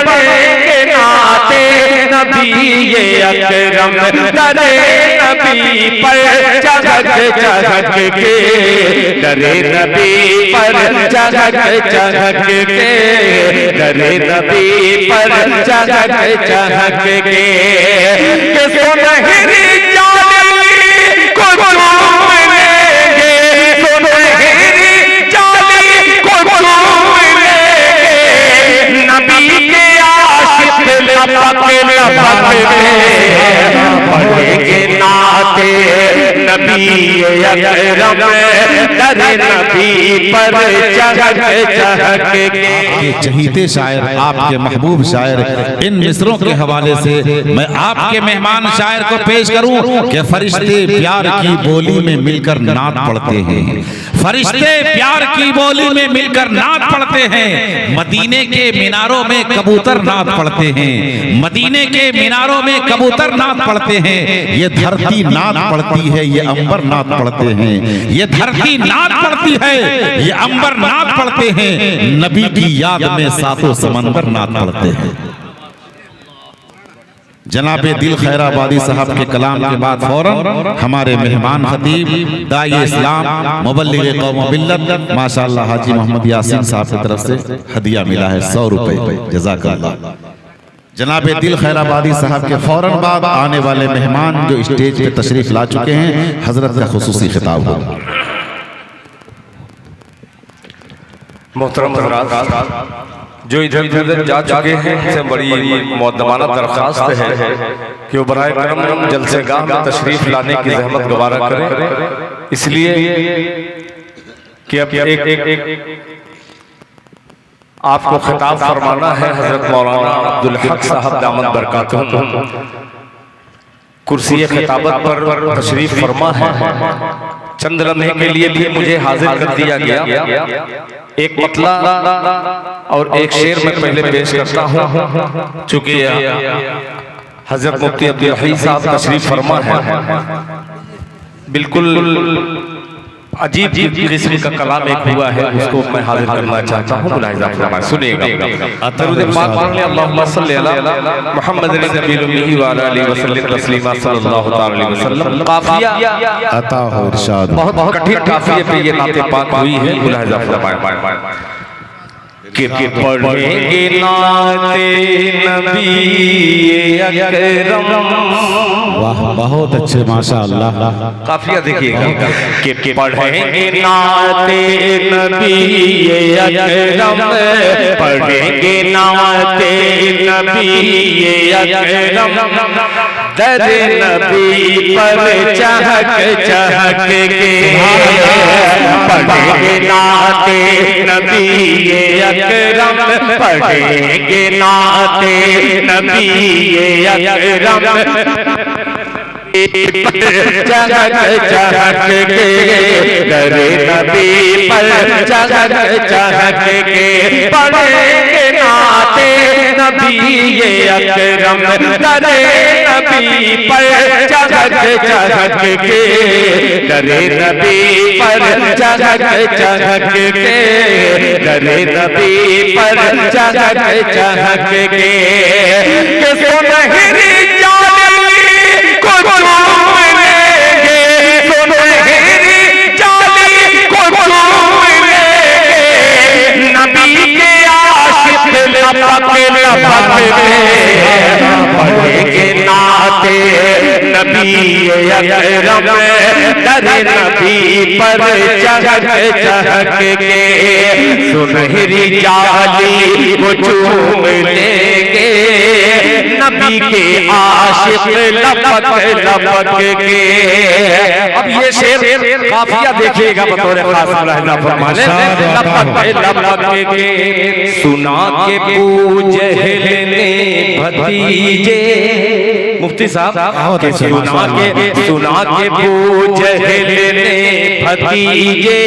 पढ़ेंगे नाते नबी ये अकरम दरे नबी पर चहक चहक के, दरे नबी पर चहक चहक के, दरे नबी पर चहक चहक के सुनहरी जाली को चूम लेंगे, सुनहरी जाली को चूम लेंगे, नबी के आशिक लपक लपक में पढ़ेंगे नाते नबी अकरम दरे नबी पर चहक चहक के। चहीते शायर, आपके महबूब शायर, इन मिसरों के हवाले से मैं आपके मेहमान शायर को पेश करूं कि फरिश्ते प्यार की बोली में मिलकर नात पढ़ते हैं, फरिश्ते प्यार की बोली में मिलकर नात पढ़ते हैं, मदीने के मीनारों में कबूतर नात पढ़ते हैं, मदीने के मीनारों में कबूतर नात पढ़ते हैं, ये धरती नात पढ़ती है, ये अंबर नात पढ़ते हैं, ये धरती नात पढ़ती है, ये अंबर नात पढ़ते हैं, नबी की याद में सातों समंदर नात पढ़ते हैं। जनाबे दिल खैराबादी साहब के कलाम के बाद फौरन हमारे मेहमान खतीब दाई इस्लाम मुबल्लिग कौम मिल्लत माशाअल्लाह हाजी मोहम्मद यासीन साहब की तरफ से हदिया मिला है 100 रुपए, जज़ाकल्लाह। जनाबे दिल खैराबादी साहब के फौरन बाद आने वाले मेहमान जो स्टेज पे तशरीफ ला चुके हैं, हजरत का खुसूसी खिताब होगा। मोहतरम हज़रात जो इधर उधर जा चुके हैं, इनसे बड़ी मुअद्दबाना दरख्वास्त है कि वो बराए करम जलसेगाह में तशरीफ लाने की जहमत गवारा करें, इसलिए कि अब एक आपको खिताब फरमाना है। हजरत मौलाना अब्दुल हक साहब दामद बरकातुहुम कुर्सी खिताबत पर तशरीफ फरमा है। चंद लम्हे के लिए भी मुझे हाजिर कर दिया गया। एक मतला और एक शेर मैं पहले पेश करता हूँ, चूंकि हजरत मुफ्ती अब्दुल हई साहब तशरीफ फरमा है। बिल्कुल अजीब किस्म का कलाम एक हुआ है, उसको मैं हाजिर करना चाहता हूँ। मुलाहिजा फरमाएं, सुनिएगा। दरूद पाक पढ़ लें, अल्लाहुम्मा सल्ली अला मुहम्मद नबील उम्मी व अला आलिहि वसल्लम तस्लीमा सल्लल्लाहु तआला अलैहि वसल्लम। काफिया अता हो इरशाद, बहुत कठिन काफिये पे ये नाते पाक हुई है। मुलाहिजा फरमाएं कि पढ़ेंगे नाते नबी अकरम। वाह, बहुत अच्छे, माशाअल्लाह। काफिया देखिएगा कि पढ़ेंगे नाते नबी अकरम, पढ़ेंगे नाते नबी अकरम दरे नबी पर चहक चहक के, पढ़ेंगे नाते नबी अकरम, पढ़ेंगे नाते नबी अकरम चहक चहक के, दरे नबी पर चहक चहक के, पढ़ेंगे नाते नबी अकरम दरे नबी पर चहक चहक के, दरे नबी पर चहक चहक के, दरे नबी पर चहक चहक के सुनहरी जाली को चूम लेंगे, सुनहरी जाली को चूम लेंगे, नबी के आशिक लपक लपक में पढ़ेंगे नाते नबी अकरम दरे नबी पर चहक चहक के, सुनहरी जाली को चूम लेंगे, नबी के आशिक लपक लपक के। अब ये शेर काफिया देखिएगा बतौर खास मुलाहिजा फरमाने, लपक लपक के। सुना के पूजहल ने भतीजे, मुफ्ती साहब सुना के पूजहल ने भतीजे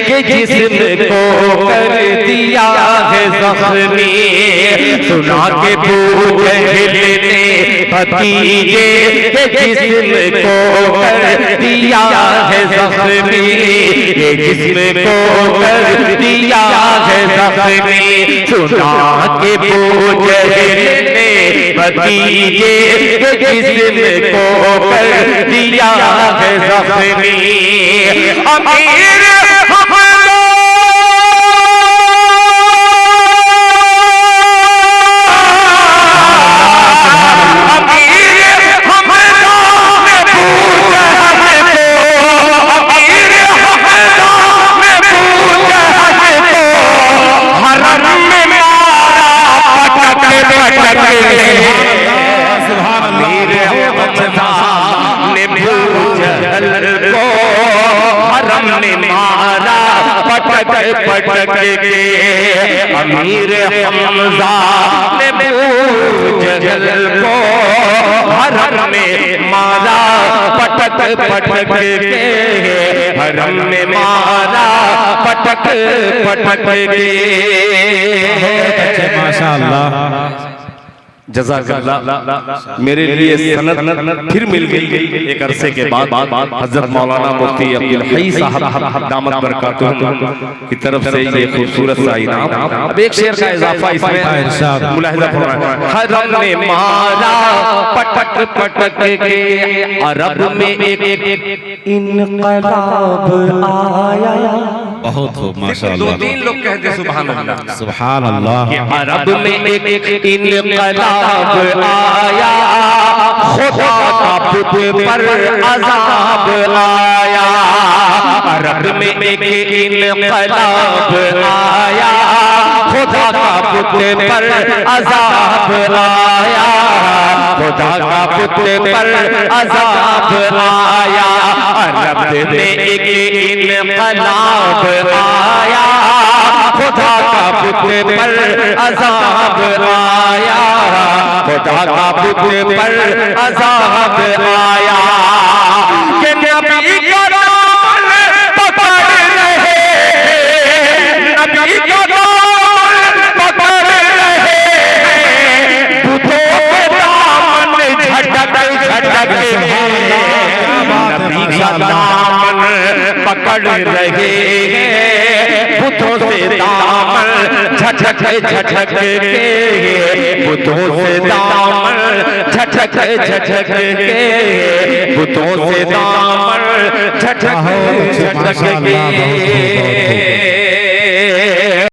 के जिस्म को कर दिया है जख्मी, सुना के पूजहल ने भतीजे के जिस्म को कर दिया है जख्मी, ये जिस्म को कर दिया है जख्मी। सुना के बूझे ने भतीजे के जिस्म को कर दिया है जख्मी। अमीर पटक के अमीर हमजा ने बू जहल को हरम में मारा, पटक के हरम में मारा, पटक के। माशाअल्लाह, जज़ाकल्लाह। मेरे लिए सनद फिर मिल गई एक अरसे के बाद हजरत मौलाना मुफ्ती अब्दुल हई साहब दामत बरकातुहू की तरफ से ये खूबसूरत सा इनाम। अब एक शेर का इजाफा इसमें मुलाहिजा फरमाएं। हरम ने मारा पटक के, अरब में एक इनकलाब आया। बहुत खूब माशाअल्लाह। दो तीन लोग कहते सुभान अल्लाह, सुभान अल्लाह। अरब में एक इनकलाब आया, खुदा का पुत पर अज़ाब आया। अरब में एक इनकलाब आया, खुदा का पुत पर अज़ाब आया, खुदा का पुत पर अज़ाब आया। अरब में एक इनकलाब आया, खुदा का पुत पर अज़ाब आया, खुदा का पुत पर अज़ाब आया। कि नबी का नाम पकड़ रहे, नबी का नाम पकड़ रहे, बुतों के दामन झटक के, नबी का दामन पकड़ रहे हैं, बुतों से दामन झटक के, बुतों से दामन झटक के, बुतों से दामन झटक के।